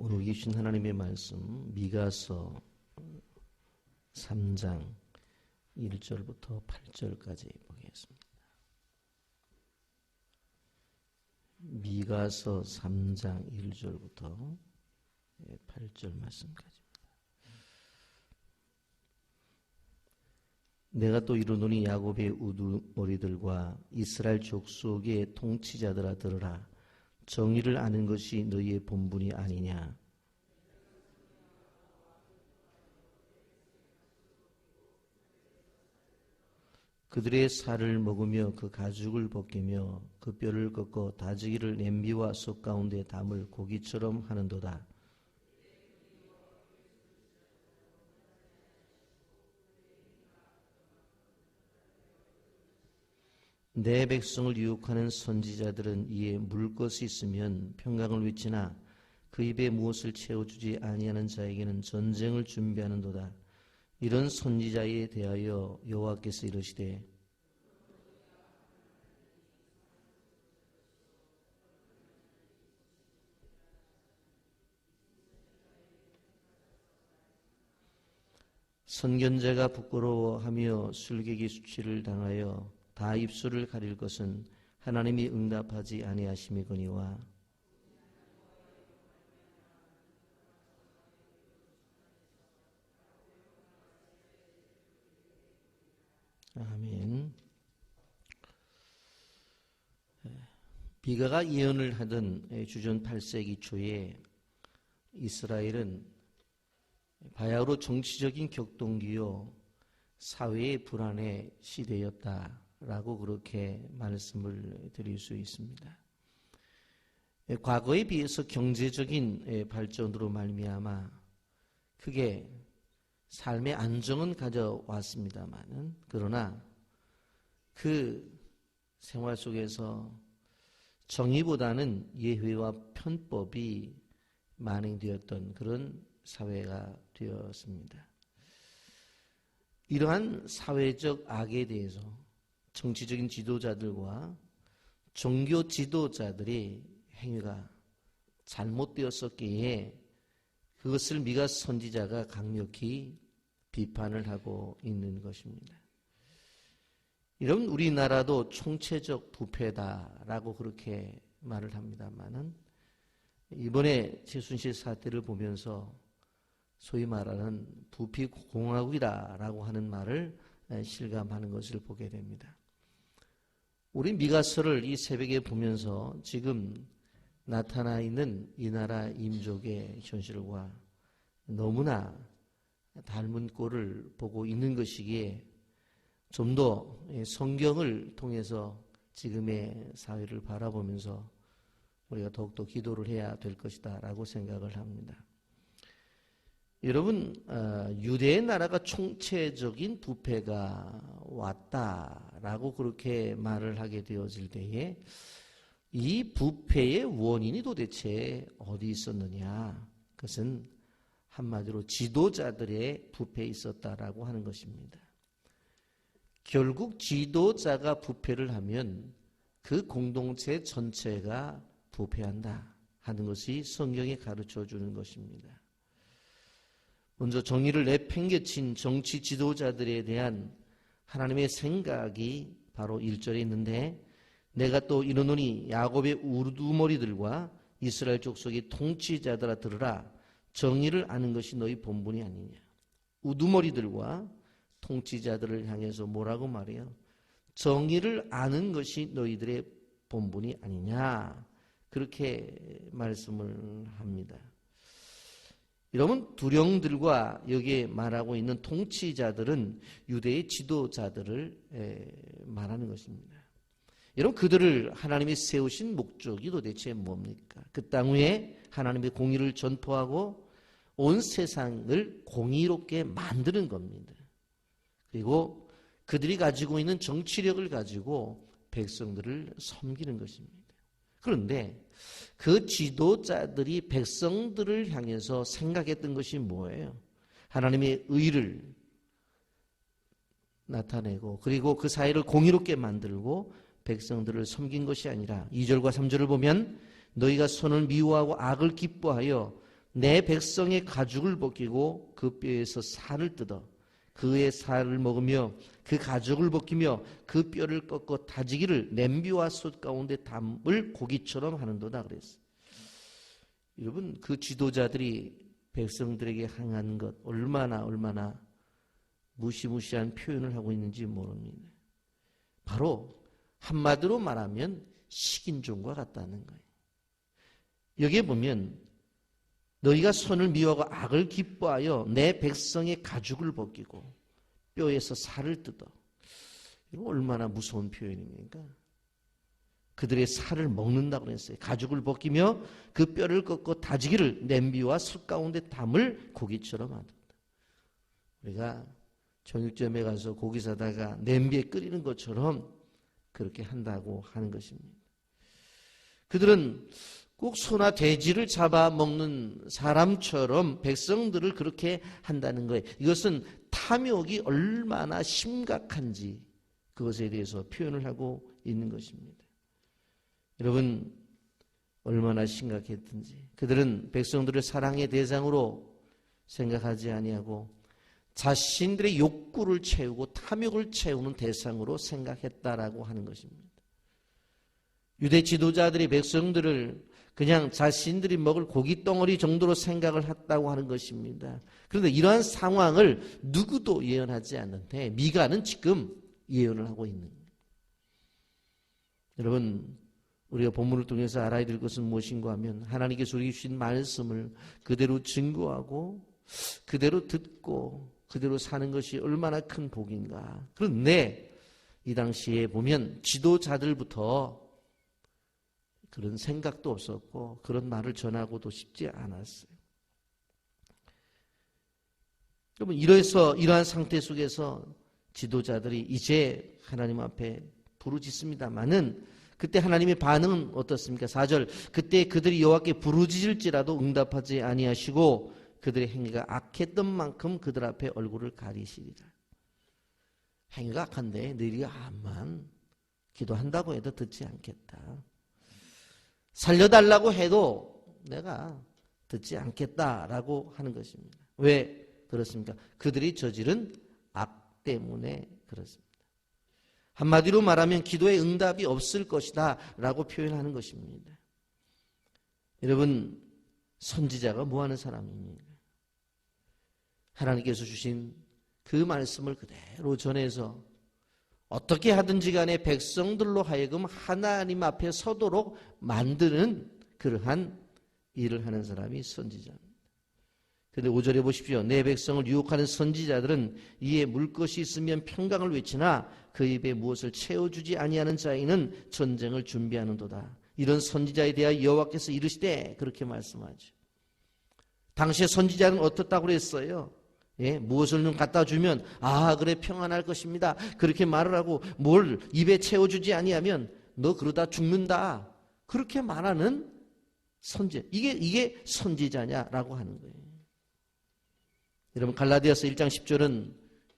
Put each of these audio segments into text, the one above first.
오늘 계신 하나님의 말씀 미가서 3장 1절부터 8절까지 보겠습니다. 미가서 3장 1절부터 8절 말씀까지입니다. 내가 또 이르노니 야곱의 우두머리들과 이스라엘 족속의 통치자들아 들으라. 정의를 아는 것이 너희의 본분이 아니냐. 그들의 살을 먹으며 그 가죽을 벗기며 그 뼈를 꺾어 다지기를 냄비와 솥 가운데 담을 고기처럼 하는도다. 내 백성을 유혹하는 선지자들은 이에 물 것이 있으면 평강을 외치나 그 입에 무엇을 채워주지 아니하는 자에게는 전쟁을 준비하는도다. 이런 선지자에 대하여 여호와께서 이르시되 선견자가 부끄러워하며 술객이 수치를 당하여 다 입술을 가릴 것은 하나님이 응답하지 아니하심이거니와. 아멘. 미가가 예언을 하던 주전 8세기 초에 이스라엘은 바야흐로 정치적인 격동기요 사회의 불안의 시대였다라고 그렇게 말씀을 드릴 수 있습니다. 과거에 비해서 경제적인 발전으로 말미암아 크게 삶의 안정은 가져왔습니다마는 그러나 그 생활 속에서 정의보다는 예회와 편법이 만행되었던 그런 사회가 되었습니다. 이러한 사회적 악에 대해서 정치적인 지도자들과 종교 지도자들의 행위가 잘못되었었기에 그것을 미가 선지자가 강력히 비판을 하고 있는 것입니다. 이런 우리나라도 총체적 부패다라고 그렇게 말을 합니다만은 이번에 최순실 사태를 보면서 소위 말하는 부패공화국이다라고 하는 말을 실감하는 것을 보게 됩니다. 우리 미가서를 이 새벽에 보면서 지금 나타나 있는 이 나라 민족의 현실과 너무나 닮은 꼴을 보고 있는 것이기에 좀 더 성경을 통해서 지금의 사회를 바라보면서 우리가 더욱더 기도를 해야 될 것이다 라고 생각을 합니다. 여러분, 유대의 나라가 총체적인 부패가 왔다라고 그렇게 말을 하게 되어질 때에 이 부패의 원인이 도대체 어디 있었느냐? 그것은 한마디로 지도자들의 부패에 있었다라고 하는 것입니다. 결국 지도자가 부패를 하면 그 공동체 전체가 부패한다 하는 것이 성경이 가르쳐 주는 것입니다. 먼저 정의를 내팽개친 정치 지도자들에 대한 하나님의 생각이 바로 1절에 있는데 내가 또 이르노니 야곱의 우두머리들과 이스라엘 족속의 통치자들아 들으라. 정의를 아는 것이 너희 본분이 아니냐. 우두머리들과 통치자들을 향해서 뭐라고 말해요? 정의를 아는 것이 너희들의 본분이 아니냐. 그렇게 말씀을 합니다. 여러분, 두령들과 여기에 말하고 있는 통치자들은 유대의 지도자들을 말하는 것입니다. 여러분, 그들을 하나님이 세우신 목적이 도대체 뭡니까? 그 땅 위에 하나님의 공의를 전포하고 온 세상을 공의롭게 만드는 겁니다. 그리고 그들이 가지고 있는 정치력을 가지고 백성들을 섬기는 것입니다. 그런데 그 지도자들이 백성들을 향해서 생각했던 것이 뭐예요? 하나님의 의를 나타내고 그리고 그 사회를 공의롭게 만들고 백성들을 섬긴 것이 아니라 2절과 3절을 보면 너희가 선을 미워하고 악을 기뻐하여 내 백성의 가죽을 벗기고 그 뼈에서 살을 뜯어 그의 살을 먹으며 그 가죽을 벗기며 그 뼈를 꺾어 다지기를 냄비와 솥 가운데 담을 고기처럼 하는도다 그랬어요. 여러분, 그 지도자들이 백성들에게 향한 것 얼마나 무시무시한 표현을 하고 있는지 모릅니다. 바로 한마디로 말하면 식인종과 같다는 거예요. 여기에 보면 너희가 선을 미워하고 악을 기뻐하여 내 백성의 가죽을 벗기고 뼈에서 살을 뜯어. 이거 얼마나 무서운 표현입니까? 그들의 살을 먹는다고 그랬어요. 가죽을 벗기며 그 뼈를 꺾고 다지기를 냄비와 숯 가운데 담을 고기처럼 하다. 우리가 정육점에 가서 고기 사다가 냄비에 끓이는 것처럼 그렇게 한다고 하는 것입니다. 그들은 꼭 소나 돼지를 잡아먹는 사람처럼 백성들을 그렇게 한다는 거예요. 이것은 탐욕이 얼마나 심각한지 그것에 대해서 표현을 하고 있는 것입니다. 여러분, 얼마나 심각했든지 그들은 백성들을 사랑의 대상으로 생각하지 아니하고 자신들의 욕구를 채우고 탐욕을 채우는 대상으로 생각했다라고 하는 것입니다. 유대 지도자들이 백성들을 그냥 자신들이 먹을 고기 덩어리 정도로 생각을 했다고 하는 것입니다. 그런데 이러한 상황을 누구도 예언하지 않는데 미가는 지금 예언을 하고 있는 거예요. 여러분, 우리가 본문을 통해서 알아야 될 것은 무엇인가 하면 하나님께서 우리에게 주신 말씀을 그대로 증거하고 그대로 듣고 그대로 사는 것이 얼마나 큰 복인가. 그런데 이 당시에 보면 지도자들부터 그런 생각도 없었고 그런 말을 전하고도 싶지 않았어요. 여러분, 이러한 상태 속에서 지도자들이 이제 하나님 앞에 부르짖습니다마는 그때 하나님의 반응은 어떻습니까? 4절, 그때 그들이 여호와께 부르짖을지라도 응답하지 아니하시고 그들의 행위가 악했던 만큼 그들 앞에 얼굴을 가리시리라. 행위가 악한데 너희가 암만 기도한다고 해도 듣지 않겠다. 살려달라고 해도 내가 듣지 않겠다라고 하는 것입니다. 왜 그렇습니까? 그들이 저지른 악 때문에 그렇습니다. 한마디로 말하면 기도에 응답이 없을 것이다 라고 표현하는 것입니다. 여러분, 선지자가 뭐하는 사람입니까? 하나님께서 주신 그 말씀을 그대로 전해서 어떻게 하든지 간에 백성들로 하여금 하나님 앞에 서도록 만드는 그러한 일을 하는 사람이 선지자입니다. 그런데 5절에 보십시오. 내 백성을 유혹하는 선지자들은 이에 물 것이 있으면 평강을 외치나 그 입에 무엇을 채워주지 아니하는 자에게는 전쟁을 준비하는도다. 이런 선지자에 대하여 여호와께서 이르시되 그렇게 말씀하죠. 당시에 선지자는 어떻다고 그랬어요? 예, 무엇을 좀 갖다 주면 그래 평안할 것입니다. 그렇게 말을 하고 뭘 입에 채워주지 아니하면 너 그러다 죽는다. 그렇게 말하는 선지자. 이게 선지자냐라고 하는 거예요. 여러분, 갈라디아서 1장 10절은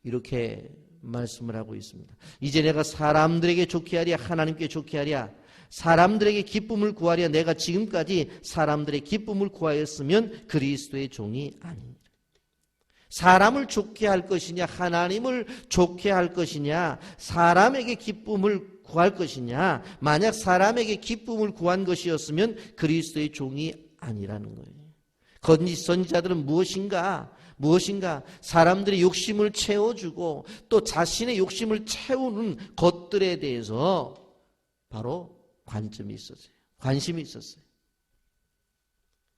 이렇게 말씀을 하고 있습니다. 이제 내가 사람들에게 좋게 하랴 하나님께 좋게 하랴 사람들에게 기쁨을 구하랴 내가 지금까지 사람들의 기쁨을 구하였으면 그리스도의 종이 아니니라. 사람을 좋게 할 것이냐 하나님을 좋게 할 것이냐 사람에게 기쁨을 구할 것이냐. 만약 사람에게 기쁨을 구한 것이었으면 그리스도의 종이 아니라는 거예요. 거짓 선지자들은 무엇인가 사람들의 욕심을 채워주고 또 자신의 욕심을 채우는 것들에 대해서 바로 관점이 있었어요. 관심이 있었어요.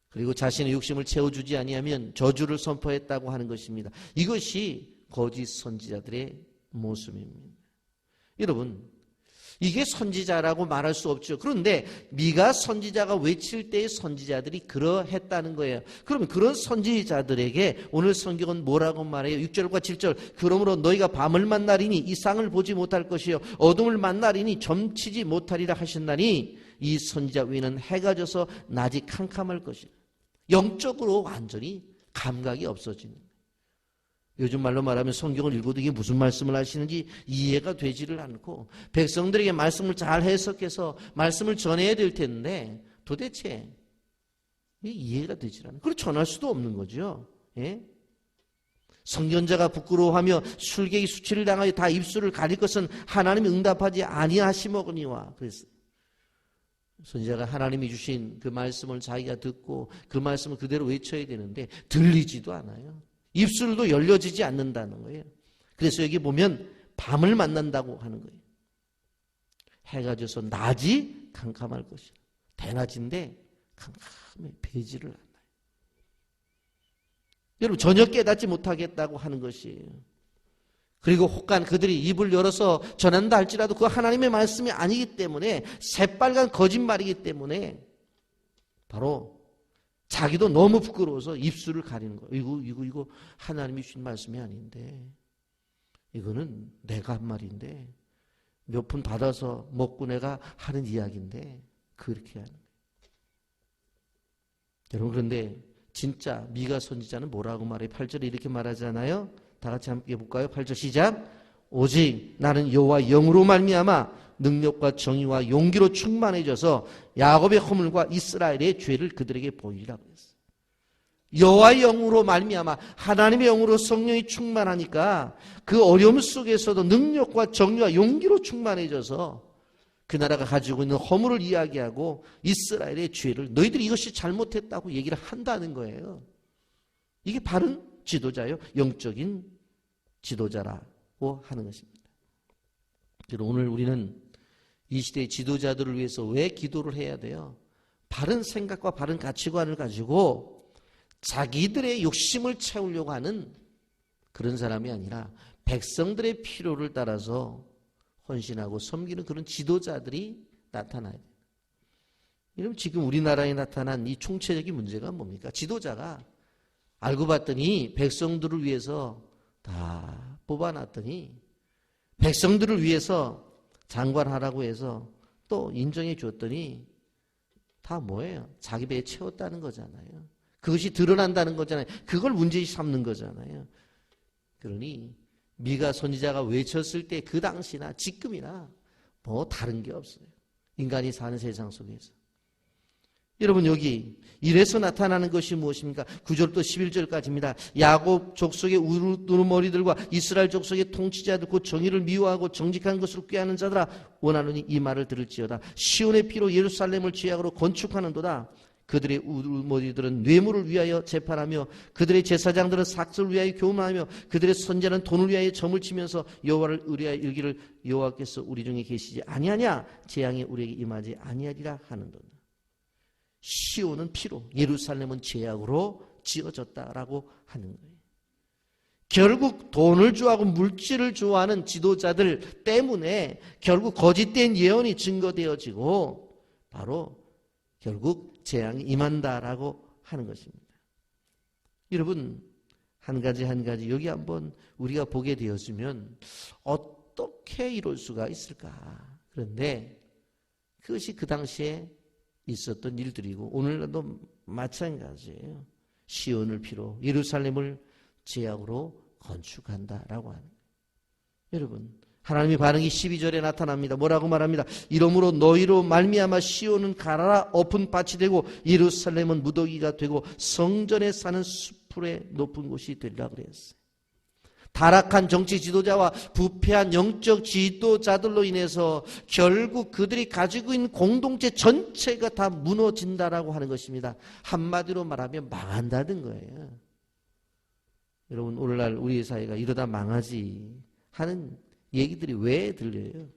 그리고 자신의 욕심을 채워주지 아니하면 저주를 선포했다고 하는 것입니다. 이것이 거짓 선지자들의 모습입니다. 여러분, 이게 선지자라고 말할 수 없죠. 그런데 미가 선지자가 외칠 때의 선지자들이 그러했다는 거예요. 그러면 그런 선지자들에게 오늘 성경은 뭐라고 말해요? 6절과 7절. 그러므로 너희가 밤을 만나리니 이상을 보지 못할 것이요 어둠을 만나리니 점치지 못하리라 하셨나니 이 선지자 위에는 해가 져서 낮이 캄캄할 것이라. 영적으로 완전히 감각이 없어지는 거예요. 요즘 말로 말하면 성경을 읽어도 이게 무슨 말씀을 하시는지 이해가 되지를 않고 백성들에게 말씀을 잘 해석해서 말씀을 전해야 될 텐데 도대체 이해가 되질 않아요. 그리고 전할 수도 없는 거죠. 예? 선견자가 부끄러워하며 술객이 수치를 당하여 다 입술을 가릴 것은 하나님이 응답하지 아니하시거니와. 그랬어요. 선지자가 하나님이 주신 그 말씀을 자기가 듣고 그 말씀을 그대로 외쳐야 되는데 들리지도 않아요. 입술도 열려지지 않는다는 거예요. 그래서 여기 보면 밤을 만난다고 하는 거예요. 해가 져서 낮이 캄캄할 것이다. 대낮인데 캄캄해 배지를 않아요. 여러분 전혀 깨닫지 못하겠다고 하는 것이에요. 그리고 혹간 그들이 입을 열어서 전한다 할지라도 그거 하나님의 말씀이 아니기 때문에 새빨간 거짓말이기 때문에 바로 자기도 너무 부끄러워서 입술을 가리는 거예요. 이거 하나님이 주신 말씀이 아닌데 이거는 내가 한 말인데 몇 푼 받아서 먹고 내가 하는 이야기인데 그렇게 하는 거예요. 여러분 그런데 진짜 미가 선지자는 뭐라고 말해요? 8절에 이렇게 말하잖아요. 다 같이 함께 볼까요? 8절 시작. 오직 나는 여호와 영으로 말미암아 능력과 정의와 용기로 충만해져서 야곱의 허물과 이스라엘의 죄를 그들에게 보이리라 그랬어요. 여호와의 영으로 말미암아 하나님의 영으로 성령이 충만하니까 그 어려움 속에서도 능력과 정의와 용기로 충만해져서 그 나라가 가지고 있는 허물을 이야기하고 이스라엘의 죄를 너희들이 이것이 잘못했다고 얘기를 한다는 거예요. 이게 바른 지도자요. 영적인 지도자라고 하는 것입니다. 오늘 우리는 이 시대의 지도자들을 위해서 왜 기도를 해야 돼요? 바른 생각과 바른 가치관을 가지고 자기들의 욕심을 채우려고 하는 그런 사람이 아니라 백성들의 필요를 따라서 헌신하고 섬기는 그런 지도자들이 나타나야 돼요. 여러분 지금 우리나라에 나타난 이 총체적인 문제가 뭡니까? 지도자가 알고 봤더니 백성들을 위해서 다 뽑아놨더니 백성들을 위해서 장관하라고 해서 또 인정해 줬더니 다 뭐예요? 자기 배에 채웠다는 거잖아요. 그것이 드러난다는 거잖아요. 그걸 문제 삼는 거잖아요. 그러니 미가 선지자가 외쳤을 때 그 당시나 지금이나 뭐 다른 게 없어요. 인간이 사는 세상 속에서. 여러분 여기 이래서 나타나는 것이 무엇입니까? 9절부터 11절까지입니다. 야곱 족속의 우두머리들과 이스라엘 족속의 통치자들 곧 정의를 미워하고 정직한 것으로 꾀하는 자들아 원하노니 이 말을 들을지어다. 시온의 피로 예루살렘을 죄악으로 건축하는도다. 그들의 우두머리들은 뇌물을 위하여 재판하며 그들의 제사장들은 삭슬을 위하여 교만하며 그들의 선지자는 돈을 위하여 점을 치면서 여호와를 의뢰하여 이르기를 여호와께서 우리 중에 계시지 아니하냐 재앙이 우리에게 임하지 아니하리라 하는도다. 시온은 피로 예루살렘은 죄악으로 지어졌다라고 하는 거예요. 결국 돈을 좋아하고 물질을 좋아하는 지도자들 때문에 결국 거짓된 예언이 증거되어지고 바로 결국 재앙이 임한다라고 하는 것입니다. 여러분 한 가지 여기 한번 우리가 보게 되었으면 어떻게 이럴 수가 있을까? 그런데 그것이 그 당시에 있었던 일들이고 오늘날도 마찬가지예요. 시온을 피로 예루살렘을 죄악으로 건축한다라고 하는 거예요. 여러분 하나님의 반응이 12절에 나타납니다. 뭐라고 말합니다. 이러므로 너희로 말미암아 시온은 가라라 엎은 밭이 되고 예루살렘은 무더기가 되고 성전에 사는 수풀의 높은 곳이 되리라 그랬어요. 타락한 정치 지도자와 부패한 영적 지도자들로 인해서 결국 그들이 가지고 있는 공동체 전체가 다 무너진다라고 하는 것입니다. 한마디로 말하면 망한다는 거예요. 여러분 오늘날 우리 사회가 이러다 망하지 하는 얘기들이 왜 들려요?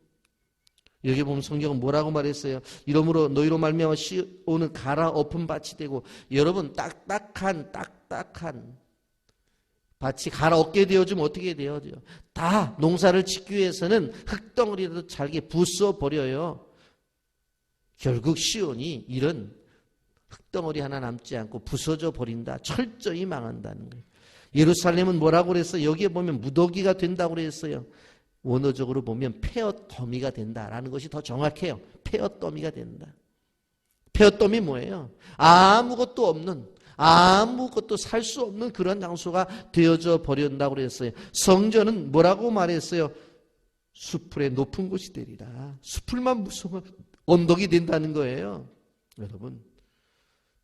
여기 보면 성경은 뭐라고 말했어요? 이러므로 너희로 말미암아 시온은 갈아 엎은 밭이 되고 여러분 딱딱한 밭이 갈아 엎게 되어지면 어떻게 되어져요? 다 농사를 짓기 위해서는 흙덩어리라도 잘게 부숴버려요. 결국 시온이 이런 흙덩어리 하나 남지 않고 부서져 버린다. 철저히 망한다는 거예요. 예루살렘은 뭐라고 그랬어요? 여기에 보면 무더기가 된다고 그랬어요. 원어적으로 보면 폐허더미가 된다라는 것이 더 정확해요. 폐허더미가 된다. 폐허더미 뭐예요? 아무것도 없는 아무것도 살 수 없는 그런 장소가 되어져 버린다고 그랬어요. 성전은 뭐라고 말했어요? 수풀의 높은 곳이 되리라. 수풀만 무서워 언덕이 된다는 거예요. 여러분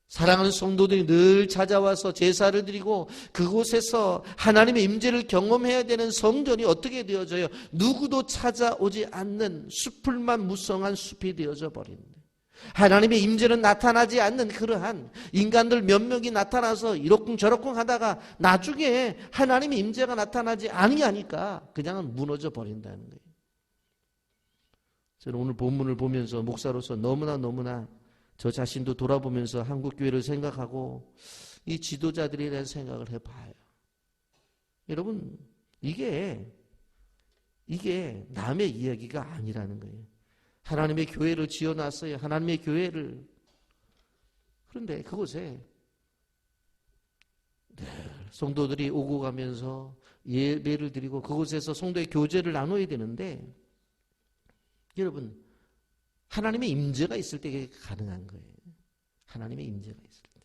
사랑하는 성도들이 늘 찾아와서 제사를 드리고 그곳에서 하나님의 임재를 경험해야 되는 성전이 어떻게 되어져요? 누구도 찾아오지 않는 숲풀만 무성한 숲이 되어져 버린다. 하나님의 임재는 나타나지 않는 그러한 인간들 몇 명이 나타나서 이러쿵저러쿵 하다가 나중에 하나님의 임재가 나타나지 아니하니까 그냥 무너져 버린다는 거예요. 저는 오늘 본문을 보면서 목사로서 너무나 저 자신도 돌아보면서 한국교회를 생각하고 이 지도자들에 대한 생각을 해봐요. 여러분, 이게 남의 이야기가 아니라는 거예요. 하나님의 교회를 지어놨어요. 하나님의 교회를. 그런데 그곳에 늘 성도들이 오고 가면서 예배를 드리고 그곳에서 성도의 교제를 나눠야 되는데 여러분, 하나님의 임재가 있을 때 그게 가능한 거예요. 하나님의 임재가 있을 때.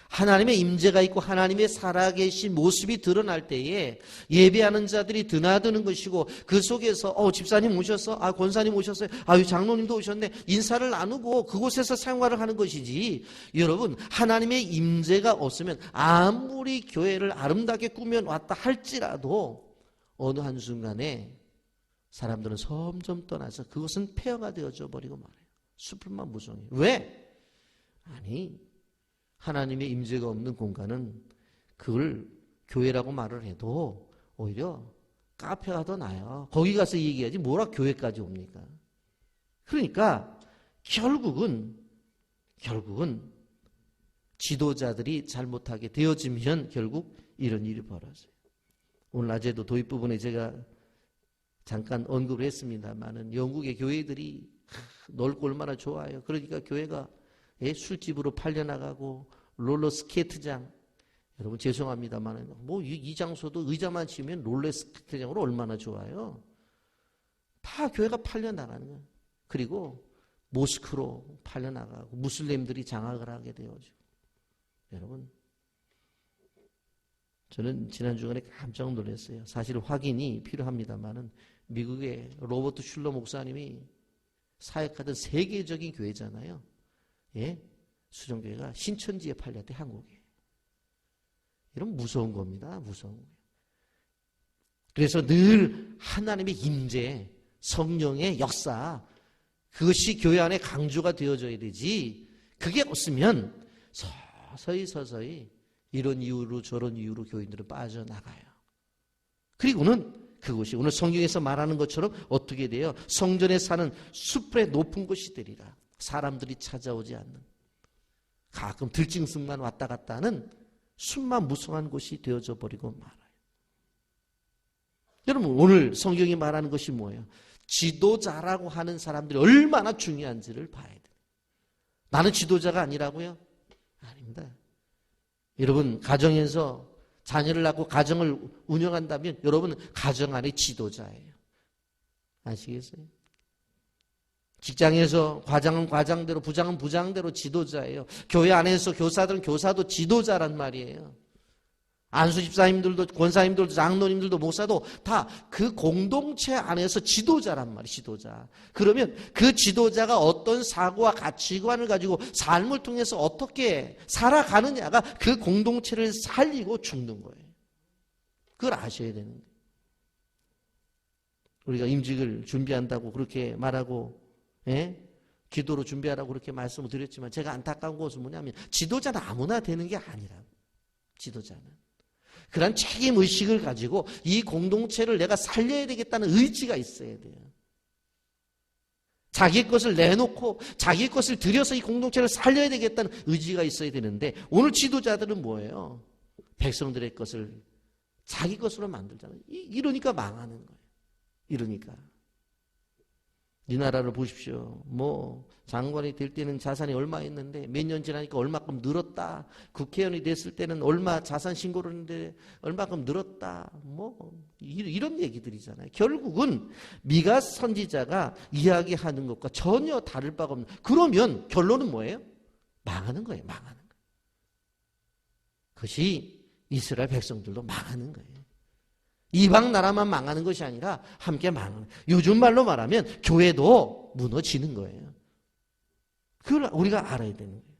하나님의 임재가 있고 하나님의 살아계신 모습이 드러날 때에 예배하는 자들이 드나드는 것이고 그 속에서 집사님 오셨어? 권사님 오셨어요? 장로님도 오셨네. 인사를 나누고 그곳에서 생활을 하는 것이지. 여러분, 하나님의 임재가 없으면 아무리 교회를 아름답게 꾸며놨다 할지라도 어느 한순간에 사람들은 점점 떠나서 그것은 폐허가 되어져 버리고 말아요. 숲을만 무성해요. 왜? 아니, 하나님의 임재가 없는 공간은 그걸 교회라고 말을 해도 오히려 카페가 더 나아요. 거기 가서 얘기하지 뭐라 교회까지 옵니까? 그러니까 결국은 지도자들이 잘못하게 되어지면 결국 이런 일이 벌어져요. 오늘 낮에도 도입 부분에 제가 잠깐 언급을 했습니다만은 영국의 교회들이 넓고 얼마나 좋아요. 그러니까 교회가 술집으로 팔려나가고 롤러스케이트장, 여러분 죄송합니다만 이 장소도 의자만 치면 롤러스케이트장으로 얼마나 좋아요. 다 교회가 팔려나가는 거예요. 그리고 모스크로 팔려나가고 무슬림들이 장악을 하게 되어지고. 여러분, 저는 지난 주간에 깜짝 놀랐어요. 사실 확인이 필요합니다만은 미국의 로버트 슐러 목사님이 사역하던 세계적인 교회잖아요. 수정교회가 신천지에 팔렸대, 한국에. 이런 무서운 겁니다. 무서운 거예요. 그래서 늘 하나님의 임재, 성령의 역사, 그것이 교회 안에 강조가 되어져야 되지. 그게 없으면 서서히 이런 이유로 저런 이유로 교인들은 빠져나가요. 그리고는 그것이 오늘 성경에서 말하는 것처럼 어떻게 돼요? 성전에 사는 숲의 높은 곳이 되리라. 사람들이 찾아오지 않는, 가끔 들짐승만 왔다 갔다 하는 숲만 무성한 곳이 되어져 버리고 말아요. 여러분, 오늘 성경이 말하는 것이 뭐예요? 지도자라고 하는 사람들이 얼마나 중요한지를 봐야 돼요. 나는 지도자가 아니라고요? 아닙니다. 여러분, 가정에서 자녀를 낳고 가정을 운영한다면 여러분은 가정 안의 지도자예요. 아시겠어요? 직장에서 과장은 과장대로, 부장은 부장대로 지도자예요. 교회 안에서 교사들은 교사도 지도자란 말이에요. 안수 집사님들도, 권사님들도, 장로님들도, 목사도 다 그 공동체 안에서 지도자란 말이에요. 지도자. 그러면 그 지도자가 어떤 사고와 가치관을 가지고 삶을 통해서 어떻게 살아가느냐가 그 공동체를 살리고 죽는 거예요. 그걸 아셔야 되는 거예요. 우리가 임직을 준비한다고 그렇게 말하고, 기도로 준비하라고 그렇게 말씀을 드렸지만 제가 안타까운 것은 뭐냐면 지도자는 아무나 되는 게 아니라고. 지도자는 그런 책임의식을 가지고 이 공동체를 내가 살려야 되겠다는 의지가 있어야 돼요. 자기 것을 내놓고 자기 것을 들여서 이 공동체를 살려야 되겠다는 의지가 있어야 되는데 오늘 지도자들은 뭐예요? 백성들의 것을 자기 것으로 만들잖아요. 이러니까 망하는 거예요. 이러니까. 이 나라를 보십시오. 장관이 될 때는 자산이 얼마 있는데 몇 년 지나니까 얼마큼 늘었다. 국회의원이 됐을 때는 얼마 자산 신고를 했는데 얼마큼 늘었다. 이런 얘기들이잖아요. 결국은 미가 선지자가 이야기하는 것과 전혀 다를 바가 없는. 그러면 결론은 뭐예요? 망하는 거예요. 망하는 거예요. 그것이 이스라엘 백성들도 망하는 거예요. 이방 나라만 망하는 것이 아니라 함께 망하는. 요즘 말로 말하면 교회도 무너지는 거예요. 그걸 우리가 알아야 되는 거예요.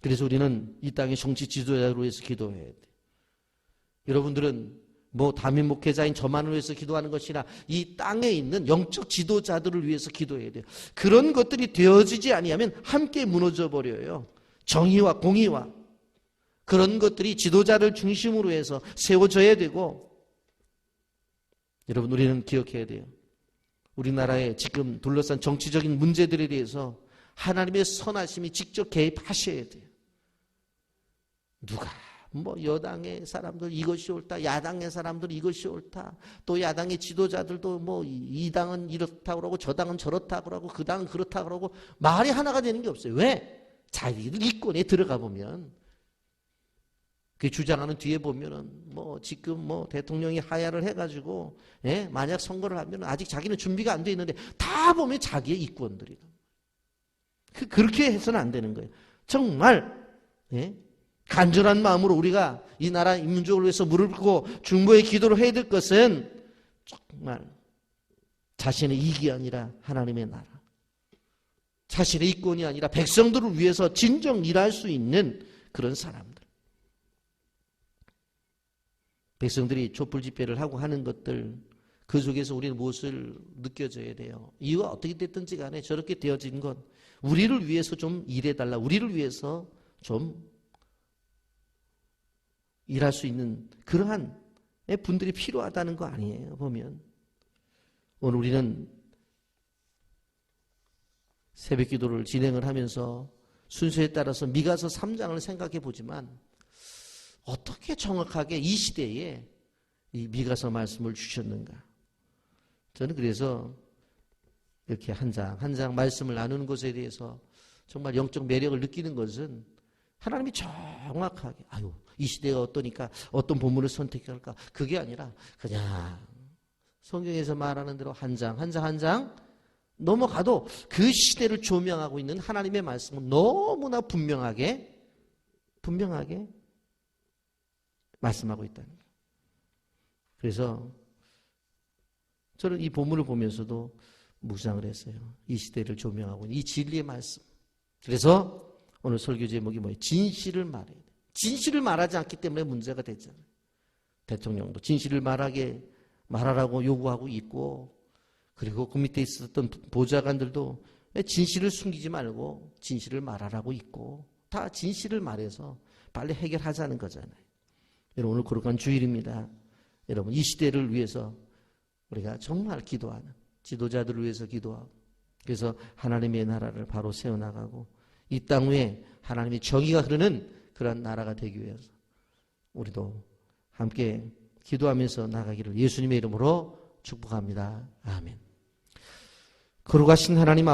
그래서 우리는 이 땅의 정치 지도자를 위해서 기도해야 돼. 여러분들은 뭐 담임 목회자인 저만을 위해서 기도하는 것이나 이 땅에 있는 영적 지도자들을 위해서 기도해야 돼요. 그런 것들이 되어지지 아니하면 함께 무너져 버려요. 정의와 공의와 그런 것들이 지도자를 중심으로 해서 세워져야 되고, 여러분 우리는 기억해야 돼요. 우리나라에 지금 둘러싼 정치적인 문제들에 대해서 하나님의 선하심이 직접 개입하셔야 돼요. 누가 뭐 여당의 사람들 이것이 옳다, 야당의 사람들 이것이 옳다, 또 야당의 지도자들도 뭐 이 당은 이렇다 그러고 저 당은 저렇다 그러고 그 당은 그렇다 그러고 말이 하나가 되는 게 없어요. 왜? 자기들 이권에 들어가 보면 그 주장하는 뒤에 보면은 뭐 지금 뭐 대통령이 하야를 해가지고 만약 선거를 하면 아직 자기는 준비가 안 돼 있는데 다 보면 자기의 이권들이다. 그렇게 해서는 안 되는 거예요. 정말 간절한 마음으로 우리가 이 나라 민족을 위해서 무릎 꿇고 중보의 기도를 해야 될 것은 정말 자신의 이익이 아니라 하나님의 나라, 자신의 이권이 아니라 백성들을 위해서 진정 일할 수 있는 그런 사람들. 백성들이 촛불 집회를 하고 하는 것들, 그 속에서 우리는 무엇을 느껴져야 돼요? 이유가 어떻게 됐든지 간에 저렇게 되어진 건 우리를 위해서 좀 일해달라, 우리를 위해서 좀 일할 수 있는 그러한 분들이 필요하다는 거 아니에요. 보면 오늘 우리는 새벽 기도를 진행을 하면서 순서에 따라서 미가서 3장을 생각해 보지만 어떻게 정확하게 이 시대에 이 미가서 말씀을 주셨는가? 저는 그래서 이렇게 한 장 한 장 말씀을 나누는 것에 대해서 정말 영적 매력을 느끼는 것은 하나님이 정확하게 이 시대가 어떠니까 어떤 본문을 선택할까, 그게 아니라 그냥 성경에서 말하는 대로 한 장 한 장 한 장 넘어가도 그 시대를 조명하고 있는 하나님의 말씀은 너무나 분명하게 말씀하고 있다는 거예요. 그래서 저는 이 본문을 보면서도 묵상을 했어요. 이 시대를 조명하고 있는 이 진리의 말씀. 그래서 오늘 설교 제목이 뭐예요? 진실을 말해야 돼. 진실을 말하지 않기 때문에 문제가 됐잖아요. 대통령도 진실을 말하라고 요구하고 있고, 그리고 그 밑에 있었던 보좌관들도 진실을 숨기지 말고 진실을 말하라고 있고, 다 진실을 말해서 빨리 해결하자는 거잖아요. 여러분 오늘 거룩한 주일입니다. 여러분 이 시대를 위해서 우리가 정말 기도하는, 지도자들을 위해서 기도하고, 그래서 하나님의 나라를 바로 세워나가고 이 땅 위에 하나님의 정의가 흐르는 그런 나라가 되기 위해서 우리도 함께 기도하면서 나가기를 예수님의 이름으로 축복합니다. 아멘. 거룩하신 하나님